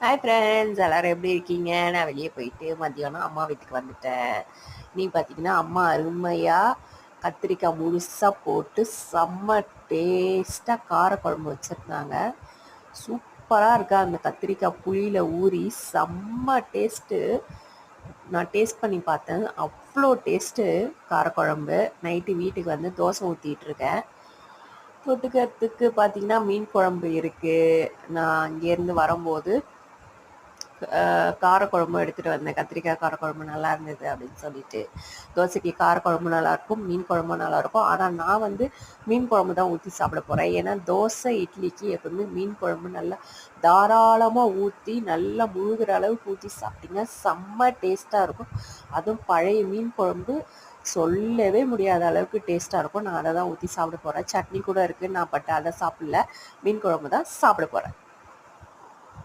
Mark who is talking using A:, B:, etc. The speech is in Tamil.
A: ஹாய் ஃப்ரெண்ட்ஸ், எல்லோரும் எப்படி இருக்கீங்க? நான் வெளியே போயிட்டு மத்தியானம் அம்மா வீட்டுக்கு வந்துட்டேன். நீ பார்த்தீங்கன்னா அம்மா அருமையாக கத்திரிக்காய் முழுசாக போட்டு செம்ம டேஸ்ட்டாக காரக்குழம்பு வச்சுருந்தாங்க. சூப்பராக இருக்கா அந்த கத்திரிக்காய் புளியில் ஊறி செம்ம டேஸ்ட்டு. நான் டேஸ்ட் பண்ணி பார்த்தேன், அவ்வளோ டேஸ்ட்டு காரக்குழம்பு. நைட்டு வீட்டுக்கு வந்து தோசை ஊற்றிட்டுருக்கேன். தொட்டுக்கிறதுக்கு பார்த்தீங்கன்னா மீன் குழம்பு இருக்குது. நான் அங்கேருந்து வரும்போது காரக்குழம்பும் எடுத்துகிட்டு வந்தேன். கத்திரிக்காய் காரக்குழம்பு நல்லா இருந்தது அப்படின்னு சொல்லிட்டு. தோசைக்கு காரக்குழம்பு நல்லாயிருக்கும், மீன் குழம்பும் நல்லாயிருக்கும். ஆனால் நான் வந்து மீன் குழம்பு தான் ஊற்றி சாப்பிட போகிறேன். ஏன்னா தோசை இட்லிக்கு எப்பவுமே மீன் குழம்பு நல்லா தாராளமாக ஊற்றி நல்லா முழுகிற அளவுக்கு ஊற்றி சாப்பிட்டிங்கன்னா செம்ம டேஸ்ட்டாக இருக்கும். அதுவும் பழைய மீன் குழம்பு சொல்லவே முடியாத அளவுக்கு டேஸ்ட்டாக இருக்கும். நான் அதை தான் ஊற்றி சாப்பிட போகிறேன். சட்னி கூட இருக்குது, நான் பட் அதை சாப்பிடல. மீன் குழம்பு தான் சாப்பிட போகிறேன்.